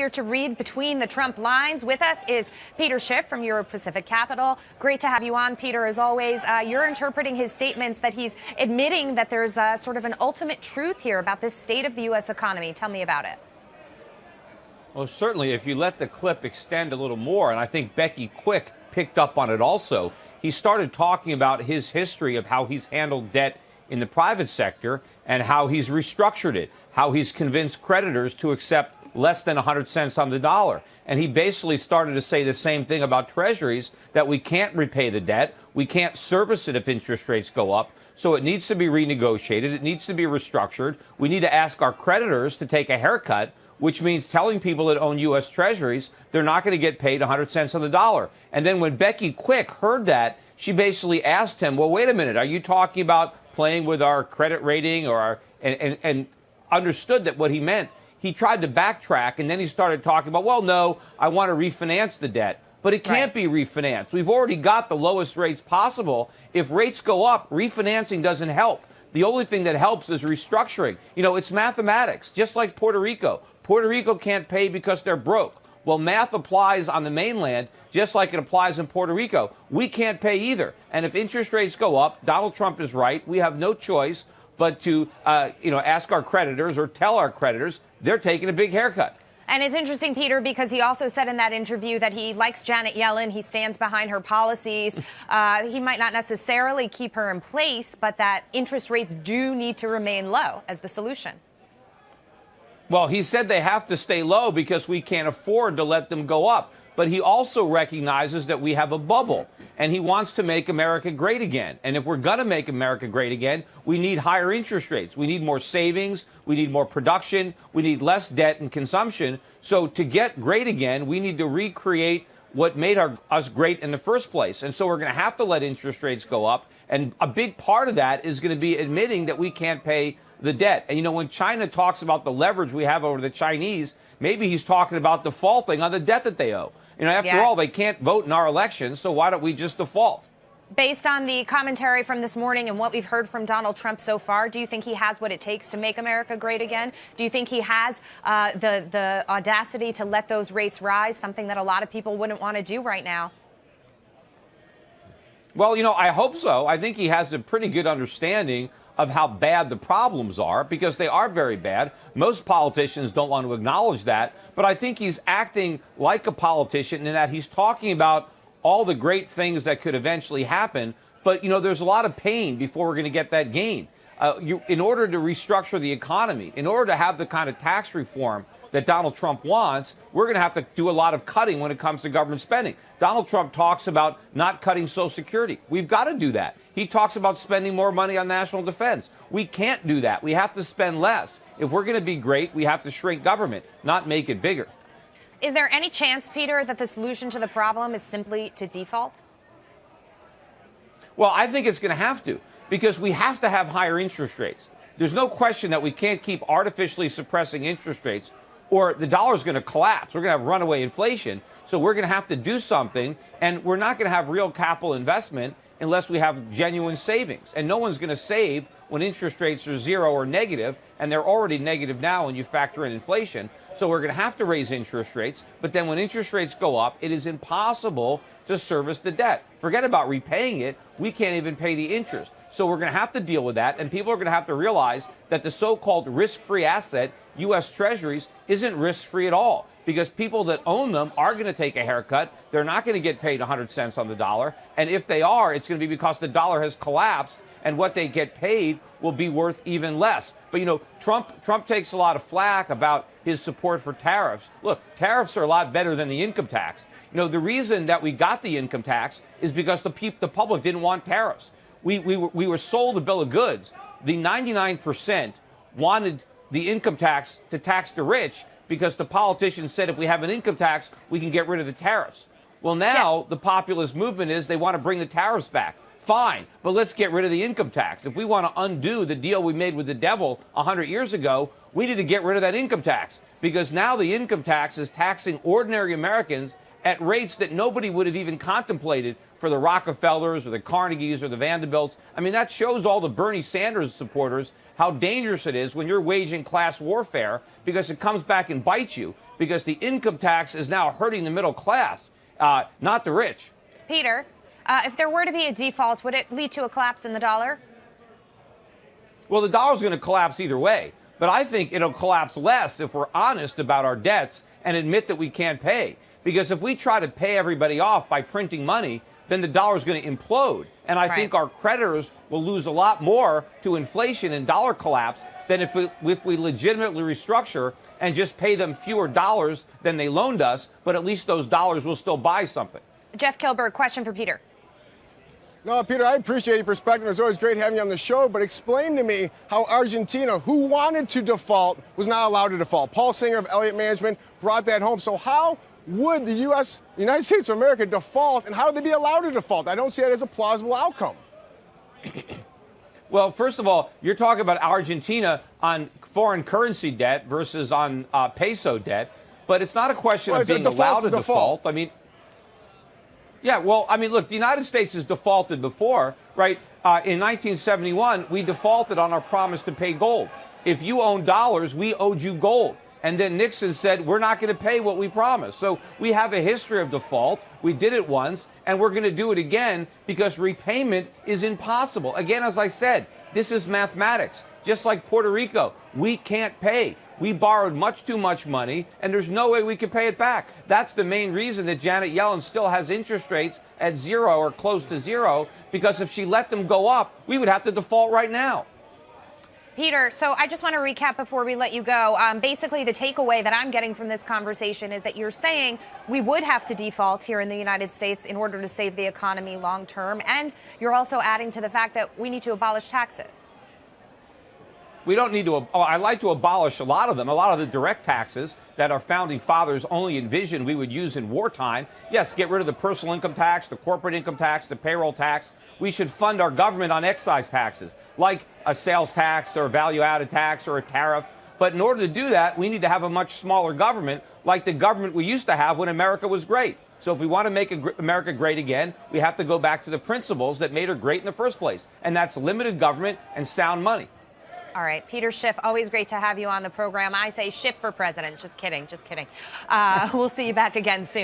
here to read between the Trump lines. With us is Peter Schiff from Euro Pacific Capital. Great to have you on, Peter, as always. You're interpreting his statements that he's admitting that there's sort of an ultimate truth here about this state of the U.S. economy. Tell me about it. Well, certainly, if you let the clip extend a little more, and I think Becky Quick picked up on it also, he started talking about his history of how he's handled debt in the private sector and how he's restructured it, how he's convinced creditors to accept less than 100 cents on the dollar. And he basically started to say the same thing about treasuries, that we can't repay the debt, we can't service it if interest rates go up, so it needs to be renegotiated, it needs to be restructured. We need to ask our creditors to take a haircut, which means telling people that own U.S. treasuries they're not going to get paid 100 cents on the dollar. And then when Becky Quick heard that, she basically asked him, well, wait a minute, are you talking about playing with our credit rating or our, and understood that what he meant. He tried to backtrack, and then he started talking about, well, no, I want to refinance the debt. But it can't be refinanced. We've already got the lowest rates possible. If rates go up, refinancing doesn't help. The only thing that helps is restructuring. You know, it's mathematics, just like Puerto Rico. Puerto Rico can't pay because they're broke. Well, math applies on the mainland just like it applies in Puerto Rico. We can't pay either. And if interest rates go up, Donald Trump is right. We have no choice but to, ask our creditors or tell our creditors they're taking a big haircut. And it's interesting, Peter, because he also said in that interview that he likes Janet Yellen. He stands behind her policies. He might not necessarily keep her in place, but that interest rates do need to remain low as the solution. Well, he said they have to stay low because we can't afford to let them go up. But he also recognizes that we have a bubble, and he wants to make America great again. And if we're going to make America great again, we need higher interest rates. We need more savings. We need more production. We need less debt and consumption. So to get great again, we need to recreate what made us great in the first place. And so we're going to have to let interest rates go up. And a big part of that is going to be admitting that we can't pay the debt. And, when China talks about the leverage we have over the Chinese, maybe he's talking about defaulting on the debt that they owe. After all, they can't vote in our elections, so why don't we just default? Based on the commentary from this morning and what we've heard from Donald Trump so far, do you think he has what it takes to make America great again? Do you think he has the audacity to let those rates rise, something that a lot of people wouldn't want to do right now? Well, I hope so. I think he has a pretty good understanding of how bad the problems are, because they are very bad. Most politicians don't want to acknowledge that, but I think he's acting like a politician in that he's talking about all the great things that could eventually happen, but, there's a lot of pain before we're going to get that gain. In order to restructure the economy, in order to have the kind of tax reform that Donald Trump wants, we're going to have to do a lot of cutting when it comes to government spending. Donald Trump talks about not cutting Social Security. We've got to do that. He talks about spending more money on national defense. We can't do that. We have to spend less. If we're going to be great, we have to shrink government, not make it bigger. Is there any chance, Peter, that the solution to the problem is simply to default? Well, I think it's going to have to, because we have to have higher interest rates. There's no question that we can't keep artificially suppressing interest rates, or the dollar is going to collapse. We're going to have runaway inflation. So we're going to have to do something, and we're not going to have real capital investment unless we have genuine savings. And no one's going to save when interest rates are zero or negative, and they're already negative now when you factor in inflation. So we're going to have to raise interest rates. But then when interest rates go up, it is impossible to service the debt. Forget about repaying it. We can't even pay the interest. So we're going to have to deal with that, and people are going to have to realize that the so-called risk-free asset, U.S. Treasuries, isn't risk-free at all, because people that own them are going to take a haircut. They're not going to get paid 100 cents on the dollar, and if they are, it's going to be because the dollar has collapsed, and what they get paid will be worth even less. But, Trump takes a lot of flack about his support for tariffs. Look, tariffs are a lot better than the income tax. The reason that we got the income tax is because the public didn't want tariffs. We were sold a bill of goods. The 99% wanted the income tax to tax the rich because the politicians said if we have an income tax, we can get rid of the tariffs. Well, now the populist movement is they want to bring the tariffs back. Fine, but let's get rid of the income tax. If we want to undo the deal we made with the devil 100 years ago, we need to get rid of that income tax, because now the income tax is taxing ordinary Americans at rates that nobody would have even contemplated for the Rockefellers or the Carnegies or the Vanderbilts. I mean, that shows all the Bernie Sanders supporters how dangerous it is when you're waging class warfare, because it comes back and bites you, because the income tax is now hurting the middle class, not the rich. Peter, if there were to be a default, would it lead to a collapse in the dollar? Well, the dollar's going to collapse either way, but I think it'll collapse less if we're honest about our debts and admit that we can't pay. Because if we try to pay everybody off by printing money, then the dollar's going to implode. And I think our creditors will lose a lot more to inflation and dollar collapse than if we legitimately restructure and just pay them fewer dollars than they loaned us, but at least those dollars will still buy something. Jeff Kilberg, question for Peter. No, Peter, I appreciate your perspective. It's always great having you on the show, but explain to me how Argentina, who wanted to default, was not allowed to default. Paul Singer of Elliott Management brought that home. So how would the United States of America default, and how would they be allowed to default? I don't see that as a plausible outcome. Well, first of all, you're talking about Argentina on foreign currency debt versus on peso debt, but it's not a question of being allowed to default. I mean, yeah, well, I mean, look, the United States has defaulted before, right? In 1971, we defaulted on our promise to pay gold. If you own dollars, we owed you gold. And then Nixon said, we're not going to pay what we promised. So we have a history of default. We did it once, and we're going to do it again because repayment is impossible. Again, as I said, this is mathematics. Just like Puerto Rico, we can't pay. We borrowed much too much money, and there's no way we can pay it back. That's the main reason that Janet Yellen still has interest rates at zero or close to zero, because if she let them go up, we would have to default right now. Peter, so I just want to recap before we let you go. Basically, the takeaway that I'm getting from this conversation is that you're saying we would have to default here in the United States in order to save the economy long term. And you're also adding to the fact that we need to abolish taxes. We don't need to. I'd like to abolish a lot of them. A lot of the direct taxes that our founding fathers only envisioned we would use in wartime. Yes, get rid of the personal income tax, the corporate income tax, the payroll tax. We should fund our government on excise taxes, like a sales tax or a value-added tax or a tariff. But in order to do that, we need to have a much smaller government, like the government we used to have when America was great. So if we want to make America great again, we have to go back to the principles that made her great in the first place. And that's limited government and sound money. All right, Peter Schiff, always great to have you on the program. I say Schiff for president. Just kidding, just kidding. We'll see you back again soon.